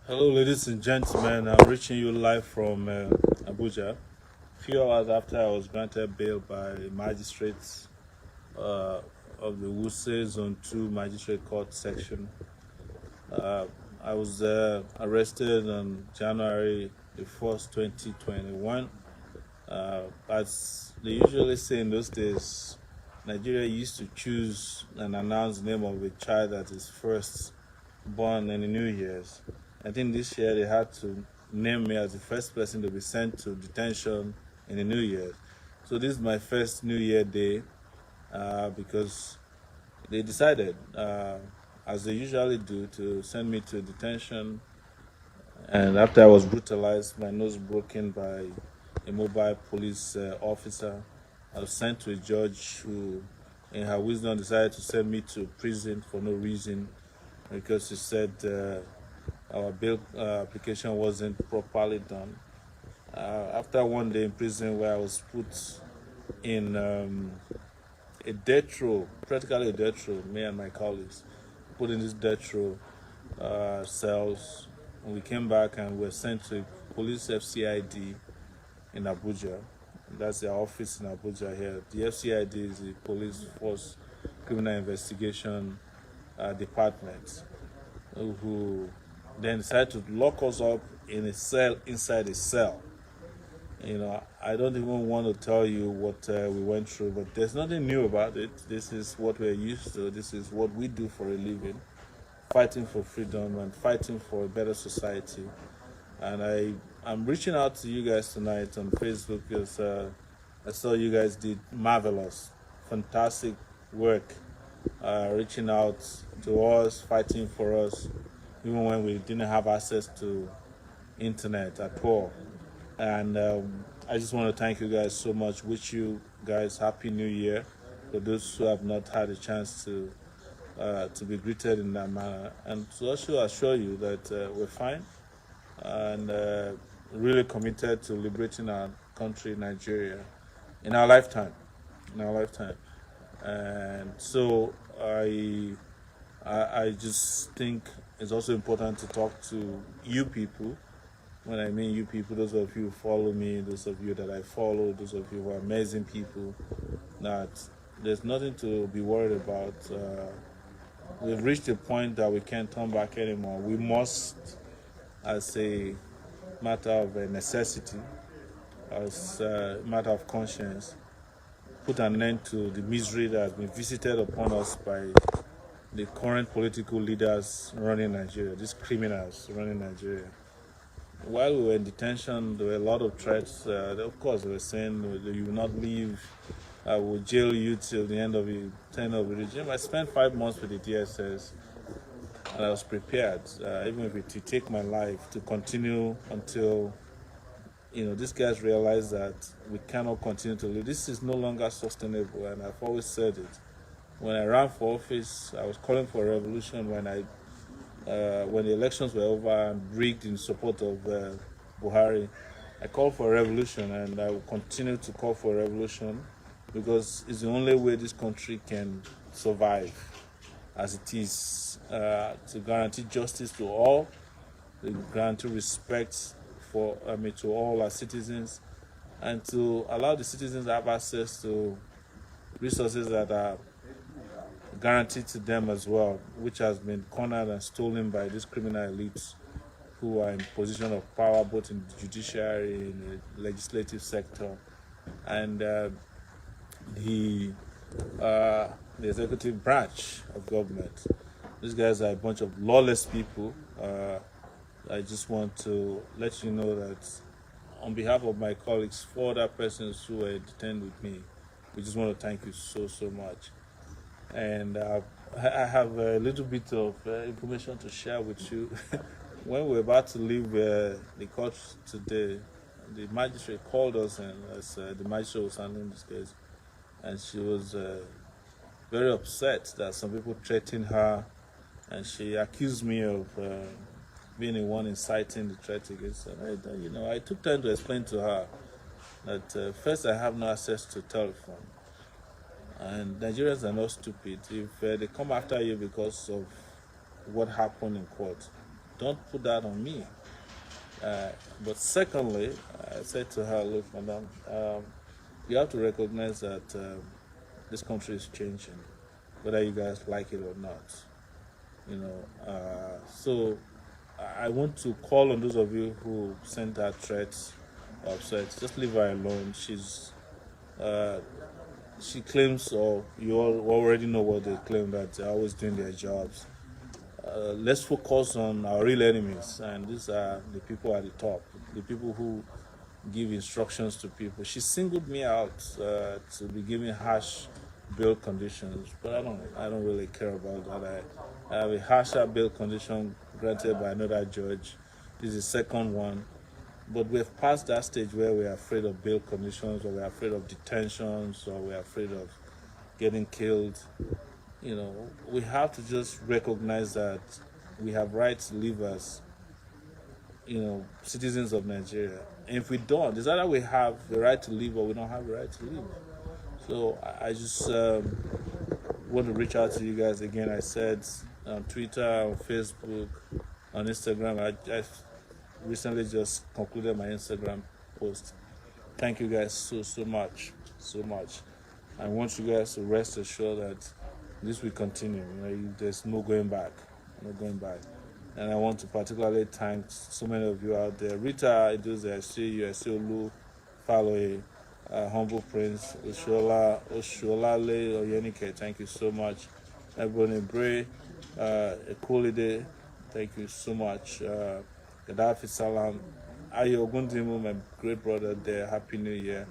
Hello, ladies and gentlemen. I'm reaching you live from Abuja. Few hours after I was granted bail by magistrates uh, of the Wuse Zone 2 Magistrate Court section. Uh, I was arrested on January the 1st, 2021. As they usually say in those days, Nigeria used to choose and announce the name of a child that is first born in the New Year's. I think this year they had to name me as the first person to be sent to detention in the New Year. So this is my first New Year day because they decided, as they usually do, to send me to detention. And after I was brutalized, my nose broken by a mobile police officer, I was sent to a judge who, in her wisdom, decided to send me to prison for no reason because she said our bail application wasn't properly done. After one day in prison where I was put in a death row, practically a death row, me and my colleagues, put in this death row cells. And we came back and were sent to police FCID in Abuja. That's their office in Abuja here. The FCID is the Police Force Criminal Investigation Department, who then decided to lock us up in a cell inside a cell. I don't even want to tell you what we went through, but there's nothing new about it. This is what we're used to. This is what we do for a living, fighting for freedom and fighting for a better society. And I'm reaching out to you guys tonight on Facebook because I saw you guys did marvelous, fantastic work, reaching out to us, fighting for us, even when we didn't have access to internet at all. And I just want to thank you guys so much. Wish you guys happy New Year. For those who have not had a chance to be greeted in that manner, and to also assure you that we're fine and really committed to liberating our country, Nigeria, in our lifetime. In our lifetime. And so I just think it's also important to talk to you people. When I mean you people, those of you who follow me, those of you that I follow, those of you who are amazing people, that there's nothing to be worried about. We've reached a point that we can't turn back anymore. We must, as a matter of necessity, as a matter of conscience, put an end to the misery that has been visited upon us by the current political leaders running Nigeria, these criminals running Nigeria. While we were in detention, there were a lot of threats. Of course, they were saying you will not leave. I will jail you till the end of the tenure of the regime. I spent 5 months with the DSS, and I was prepared, even if it would take my life, to continue until these guys realize that we cannot continue to live. This is no longer sustainable, and I've always said it. When I ran for office, I was calling for a revolution. When the elections were over and rigged in support of Buhari, I called for a revolution, and I will continue to call for a revolution because it's the only way this country can survive as it is, to guarantee justice to all, to guarantee respect to all our citizens, and to allow the citizens to have access to resources that are guaranteed to them as well, which has been cornered and stolen by these criminal elites who are in position of power both in the judiciary, in the legislative sector, and the executive branch of government. These guys are a bunch of lawless people. I just want to let you know that on behalf of my colleagues, 4 other persons who were detained with me, we just want to thank you so, so much. And I have a little bit of information to share with you. When we were about to leave the court today, the magistrate called us, and as the magistrate was handling this case, and she was very upset that some people threatened her, and she accused me of being the one inciting the threat against her. I took time to explain to her that first, I have no access to telephone, and Nigerians are not stupid. If they come after you because of what happened in court, don't put that on me. But secondly, I said to her, look, madam, you have to recognize that this country is changing, whether you guys like it or not. So I want to call on those of you who sent her threats or upset. Just leave her alone. She claims, or you all already know what they claim, that they're always doing their jobs. Let's focus on our real enemies, and these are the people at the top, the people who give instructions to people. She singled me out to be giving harsh bail conditions, but I don't really care about that. I have a harsher bail condition granted by another judge. This is the second one, but we've passed that stage where we're afraid of bail conditions, or we're afraid of detentions, or we're afraid of getting killed. We have to just recognize that we have rights to live as, citizens of Nigeria. And if we don't, it's either we have the right to live or we don't have the right to live. So I just want to reach out to you guys again. I said on Twitter, on Facebook, on Instagram. I recently just concluded my Instagram post. Thank you guys so much. I want you guys to rest assured that this will continue. There's no going back. And I want to particularly thank so many of you out there. Rita Idoze, I see you. I see Olu Faloye, Humble Prince, Osholale Oyenike, thank you so much. Everyone in Bray, Ekolide, thank you so much. Gaddafi Salam, Ayo Ogundimu, my great brother there, Happy New Year.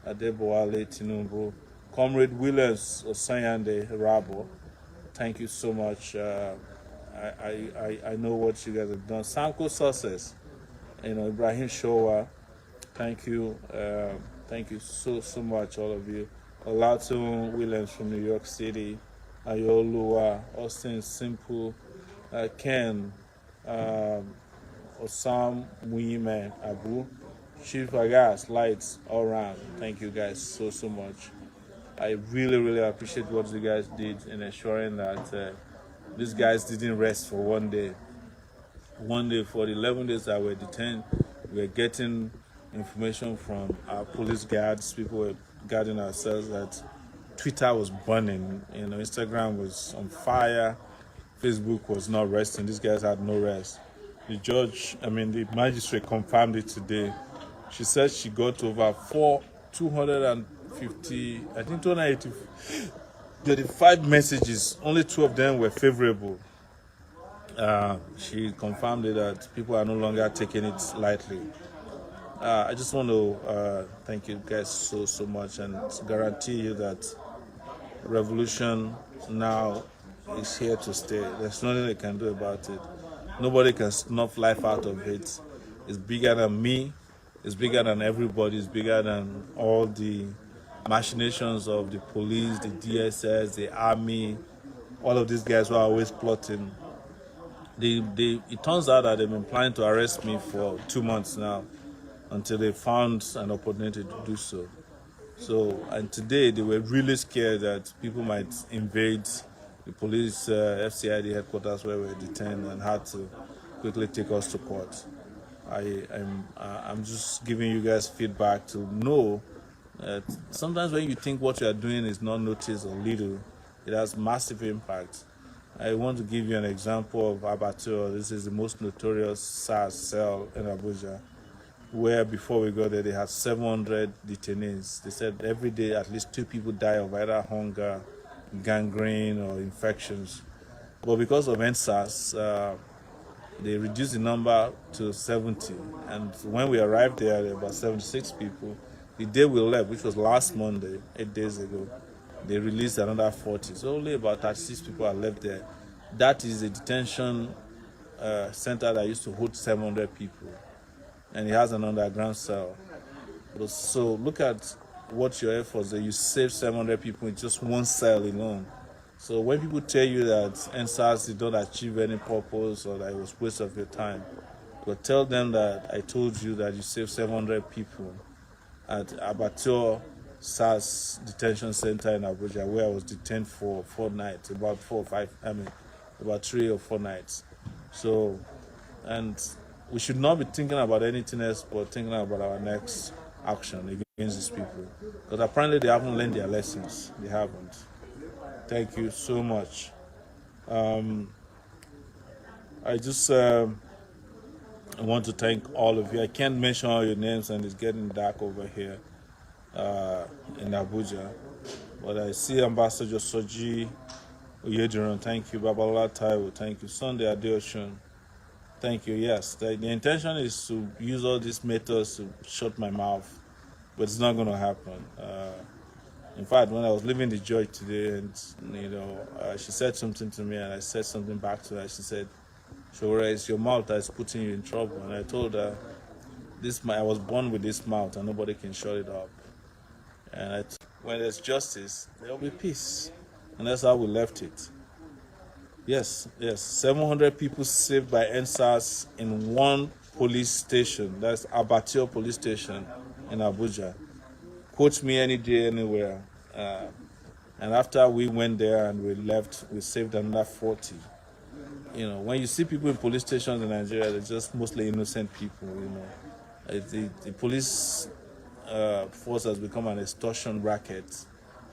Adeboale Tinubu, Comrade Williams Osanyande Rabo, thank you so much. I know what you guys have done. Sanko Success, Ibrahim Showa, thank you so much, all of you. Olatunji Williams from New York City, Ayoluwa, Austin Simple, Ken, Osam Muime Abu, Chief Agas, Lights, all around. Thank you guys so much. I really appreciate what you guys did in ensuring that these guys didn't rest for one day. One day, for the 11 days that were detained, we were getting information from our police guards. People were guarding ourselves that Twitter was burning, Instagram was on fire, Facebook was not resting. These guys had no rest. The magistrate confirmed it today. She said she got over 250, I think 280. 35 messages, only 2 of them were favorable. She confirmed that people are no longer taking it lightly. I just want to thank you guys so much, and guarantee you that revolution now is here to stay. There's nothing they can do about it. Nobody can snuff life out of it. It's bigger than me. It's bigger than everybody. It's bigger than all the machinations of the police, the DSS, the army, all of these guys who are always plotting. It turns out that they've been planning to arrest me for 2 months now, until they found an opportunity to do so. And today they were really scared that people might invade the police FCID headquarters where we were detained, and had to quickly take us to court. I'm just giving you guys feedback to know that sometimes when you think what you are doing is not noticed or little, it has massive impact. I want to give you an example of Abattoir. This is the most notorious SARS cell in Abuja, where before we got there, they had 700 detainees. They said every day at least 2 people die of either hunger, gangrene, or infections. But because of NSAS, they reduced the number to 70. And when we arrived there were about 76 people. The day we left, which was last Monday, 8 days ago, they released another 40. So only about 36 people are left there. That is a detention center that used to hold 700 people. And it has an underground cell. So look at what your efforts are. You save 700 people in just one cell alone. So when people tell you that NSAS did not achieve any purpose, or that it was a waste of your time, but tell them that I told you that you saved 700 people at Abattoir SARS detention center in Abuja, where I was detained for 4 nights, about 3 or 4 nights. So and we should not be thinking about anything else but thinking about our next action against these people. Because apparently they haven't learned their lessons. They haven't. Thank you so much. I just I want to thank all of you. I can't mention all your names, and it's getting dark over here in Abuja. But I see Ambassador Soji Oyediran, thank you. Babalola Taiwo, thank you. Sunday Adeoshun, thank you. Yes, the intention is to use all these methods to shut my mouth, but it's not going to happen. In fact, when I was leaving the judge today, and she said something to me, and I said something back to her. She said, "Sowore, it's your mouth that's putting you in trouble." And I told her, I was born with this mouth, and nobody can shut it up. And when there's justice, there will be peace, and that's how we left it. Yes, 700 people saved by NSAS in one police station. That's Abattoir police station in Abuja. Quote me any day, anywhere. And after we went there and we left, we saved another 40. When you see people in police stations in Nigeria, they're just mostly innocent people. The police force has become an extortion racket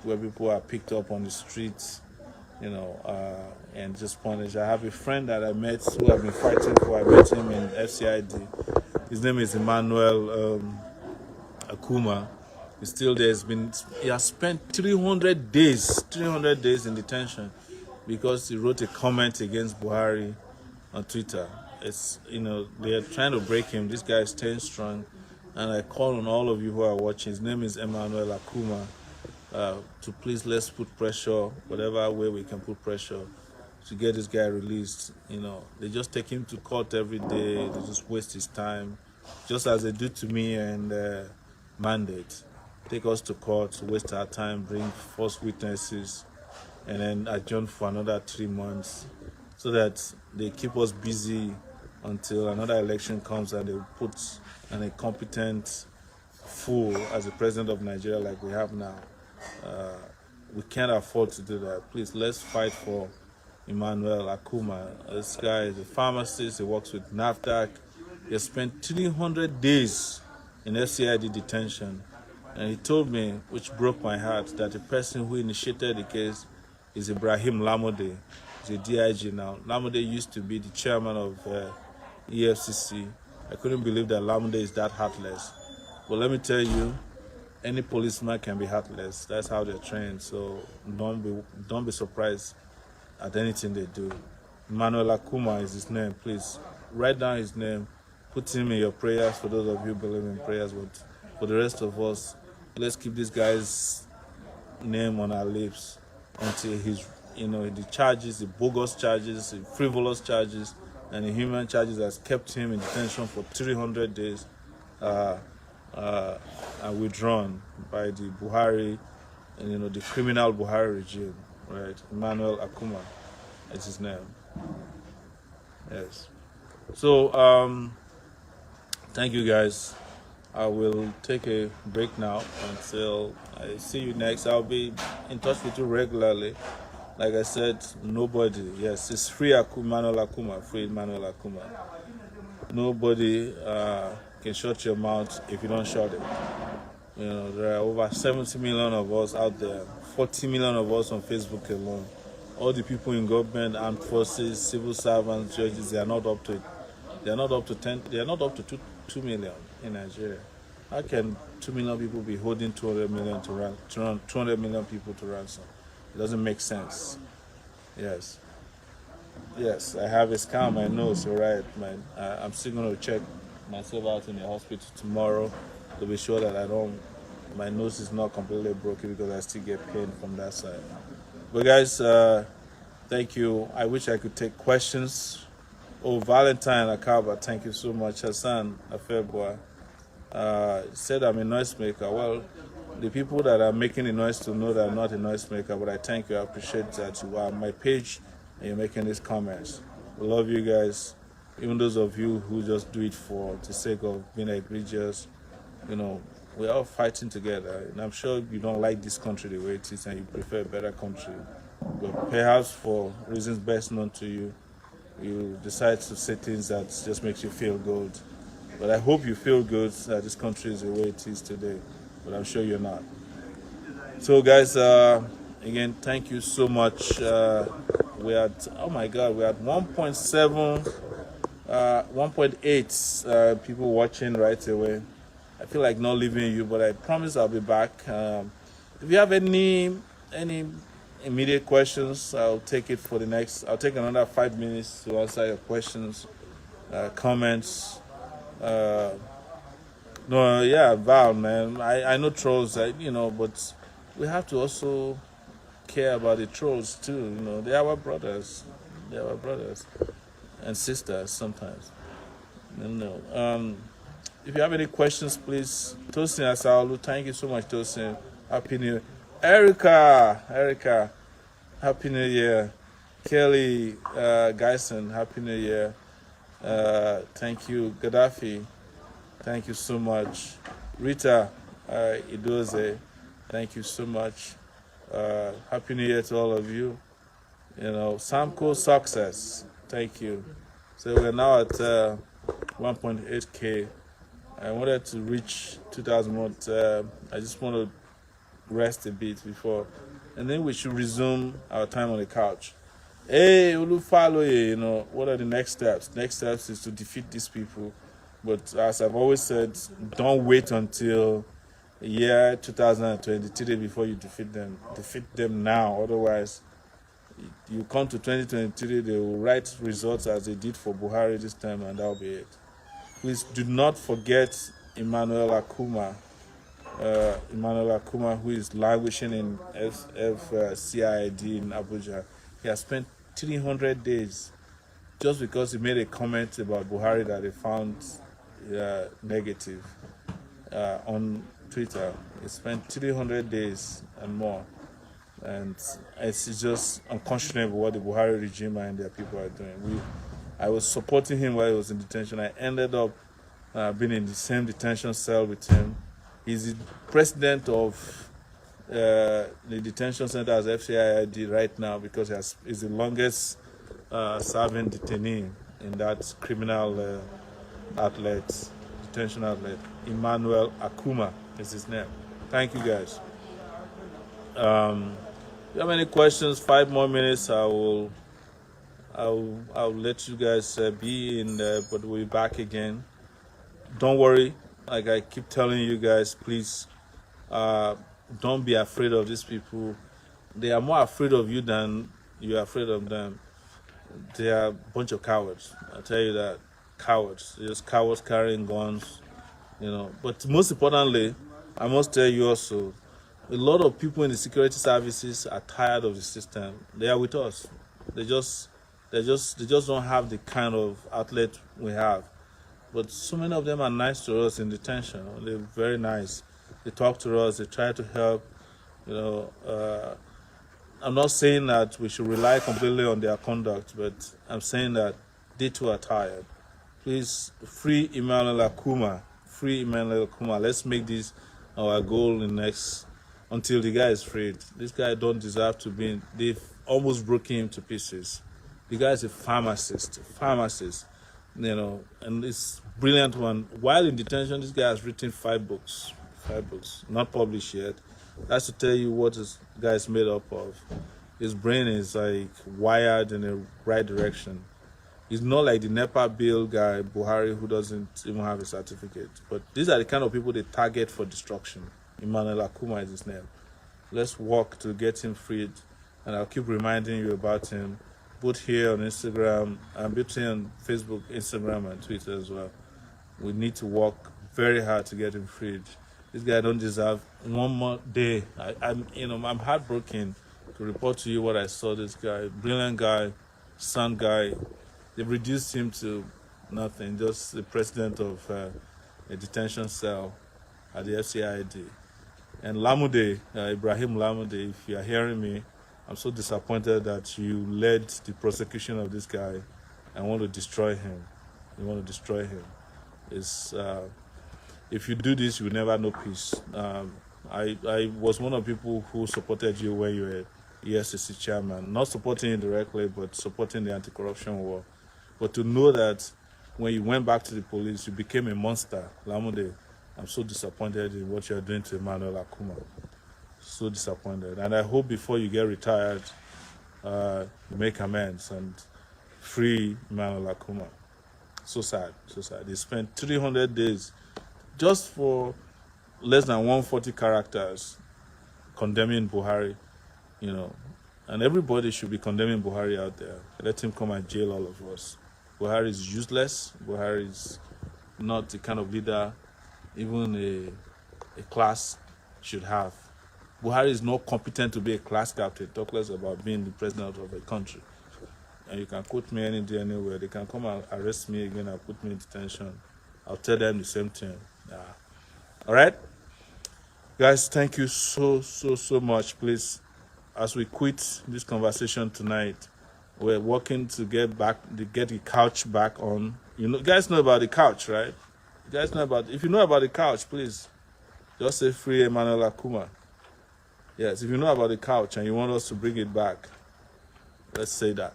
where people are picked up on the streets, and just punished. I have a friend that I met who I've been fighting for. I met him in FCID. His name is Emmanuel Akuma. He's still there. He has spent 300 days in detention because he wrote a comment against Buhari on Twitter. They are trying to break him. This guy is staying strong, and I call on all of you who are watching. His name is Emmanuel Akuma. To please, let's put pressure, whatever way we can put pressure to get this guy released. They just take him to court every day. They just waste his time, just as they do to me and Mandate. Take us to court, waste our time, bring false witnesses, and then adjourn for another 3 months, so that they keep us busy until another election comes and they put an incompetent fool as the president of Nigeria like we have now. We can't afford to do that. Please, let's fight for Emmanuel Akuma. This guy is a pharmacist. He works with NAFDAC. He has spent 300 days in FCID detention. And he told me, which broke my heart, that the person who initiated the case is Ibrahim Lamode. He's a DIG now. Lamode used to be the chairman of EFCC. I couldn't believe that Lamode is that heartless. But let me tell you, any policeman can be heartless. That's how they're trained. So don't be surprised at anything they do. Emmanuel Akuma is his name. Please write down his name. Put him in your prayers for those of you who believe in prayers. But for the rest of us, let's keep this guy's name on our lips until he's, the charges, the bogus charges, the frivolous charges, and the human charges that's kept him in detention for 300 days. Are withdrawn by the Buhari, and the criminal Buhari regime, right? Emmanuel Akuma is his name. Yes. So thank you guys. I will take a break now until I see you next. I'll be in touch with you regularly. Like I said, nobody. Yes, it's free Emmanuel Akuma. Free Emmanuel Akuma. Nobody can shut your mouth if you don't shut it. There are over 70 million of us out there, 40 million of us on Facebook alone. All the people in government, armed forces, civil servants, judges, they are not up to it. They are not up to 10. They are not up to 2 million in Nigeria. How can 2 million people be holding 200 million people to ransom? It doesn't make sense. Yes, I have a scar on my nose. You're right, man. I'm still going to check myself out in the hospital tomorrow to be sure that my nose is not completely broken, because I still get pain from that side. But guys, thank you. I wish I could take questions. Valentine Akaba, thank you so much. Hassan Afeboa said I'm a noisemaker. Well, the people that are making the noise to know that I'm not a noisemaker, but I thank you. I appreciate that you are on my page and you're making these comments. I love you guys. Even those of you who just do it for the sake of being egregious, we're all fighting together. And I'm sure you don't like this country the way it is and you prefer a better country. But perhaps for reasons best known to you, you decide to say things that just makes you feel good. But I hope you feel good that this country is the way it is today. But I'm sure you're not. So, guys, again, thank you so much. We're at, oh my God, we're at 1.7, 1.8 people watching right away. I feel like not leaving you, but I promise I'll be back. If you have any immediate questions, I'll take it for the next. I'll take another 5 minutes to answer your questions, comments. No, yeah, Val, man. I know trolls, but we have to also care about the trolls too. They are our brothers. They are our brothers and sisters sometimes. If you have any questions, please. Tosin Asaolu, thank you so much, Tosin. Happy New Year. Erica, Happy New Year. Kelly Geisen, Happy New Year. Thank you. Gaddafi, thank you so much. Rita Idoze, thank you so much. Happy New Year to all of you. Samco Success, thank you. So we're now at 1.8K. I wanted to reach 2,000 more. I just want to rest a bit before, and then we should resume our time on the couch. Hey, Olufaloye, what are the next steps? Next steps is to defeat these people. But as I've always said, don't wait until the year 2023 before you defeat them. Defeat them now. Otherwise, you come to 2023, they will write results as they did for Buhari this time, and that'll be it. Please do not forget Emmanuel Akuma. Who is languishing in FCID in Abuja. He has spent 300 days just because he made a comment about Buhari that he found negative on Twitter. He spent 300 days and more. And it's just unconscionable what the Buhari regime and their people are doing. I was supporting him while he was in detention. I ended up being in the same detention cell with him. He's the president of the detention center as FCID right now because he's the longest serving detainee in that criminal detention outlet. Emmanuel Akuma is his name. Thank you, guys. If you have any questions, 5 more minutes, I'll let you guys be in there, but we'll be back again. Don't worry, like I keep telling you guys, please don't be afraid of these people. They are more afraid of you than you are afraid of them. They are a bunch of cowards. I tell you that. Cowards. They're just cowards carrying guns, But most importantly, I must tell you also, a lot of people in the security services are tired of the system. They are with us. They just don't have the kind of outlet we have. But so many of them are nice to us in detention. They're very nice. They talk to us. They try to help. I'm not saying that we should rely completely on their conduct, but I'm saying that they too are tired. Please free Emmanuel Akuma. Free Emmanuel Akuma. Let's make this our goal in next until the guy is freed. This guy don't deserve to be in. They've almost broken him to pieces. The guy is a pharmacist, and it's brilliant one. While in detention, this guy has written 5 books, not published yet. That's to tell you what this guy is made up of. His brain is like wired in the right direction. He's not like the NEPA bill guy, Buhari, who doesn't even have a certificate. But these are the kind of people they target for destruction. Emmanuel Akuma is his name. Let's work to get him freed, and I'll keep reminding you about him, both here on Instagram and between on Facebook, Instagram, and Twitter as well. We need to work very hard to get him freed. This guy don't deserve one more day. I'm heartbroken to report to you what I saw. This guy, brilliant guy, son guy. They've reduced him to nothing, just the president of a detention cell at the FCID. And Lamude, Ibrahim Lamude, if you are hearing me, I'm so disappointed that you led the prosecution of this guy and want to destroy him. You want to destroy him. If you do this, you will never know peace. I was one of the people who supported you when you were ESCC chairman. Not supporting you directly, but supporting the anti-corruption war. But to know that when you went back to the police, you became a monster, Lamude, I'm so disappointed in what you're doing to Emmanuel Akuma. So disappointed. And I hope before you get retired, you make amends and free Emmanuel Akuma. So sad, so sad. They spent 300 days just for less than 140 characters condemning Buhari, you know. And everybody should be condemning Buhari out there. Let him come and jail all of us. Buhari is useless. Buhari is not the kind of leader even a class should have. Buhari is not competent to be a class captain, talk less about being the president of a country. And you can quote me any day, anywhere. They can come and arrest me again and put me in detention. I'll tell them the same thing. Yeah. All right? Guys, thank you so much. Please, as we quit this conversation tonight, we're working to get the couch back on. You guys know about the couch, right? You guys know about. If you know about the couch, please just say free Emmanuel Akuma. Yes, if you know about the couch and you want us to bring it back, let's say that.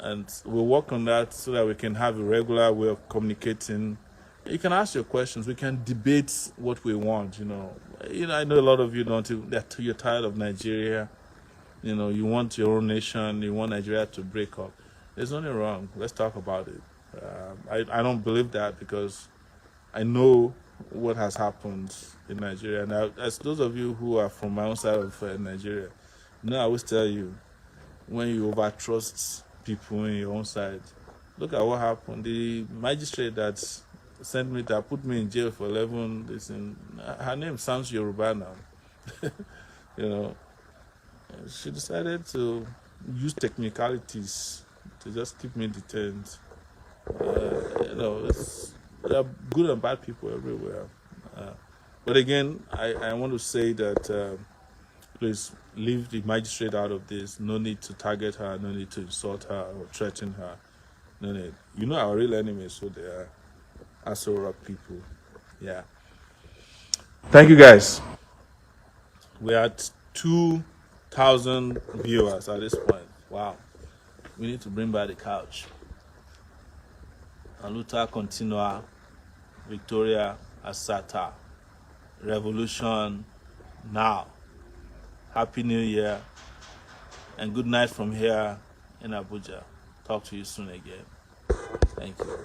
And we'll work on that so that we can have a regular way of communicating. You can ask your questions. We can debate what we want. I know a lot of you you're tired of Nigeria. You want your own nation. You want Nigeria to break up. There's nothing wrong. Let's talk about it. I don't believe that because I know what has happened in Nigeria. Now, as those of you who are from my own side of Nigeria, I always tell you, when you overtrust people in your own side, look at what happened. The magistrate that sent me that put me in jail for 11 days, her name sounds Yoruba now. She decided to use technicalities to just keep me detained. There are good and bad people everywhere. But again, I want to say that please leave the magistrate out of this. No need to target her. No need to insult her or threaten her. No need. Our real enemies, so they are Asura people. Yeah. Thank you, guys. We're at 2,000 viewers at this point. Wow. We need to bring back the couch. Aluta continua, Victoria Asata, revolution now. Happy New Year and good night from here in Abuja. Talk to you soon again. Thank you.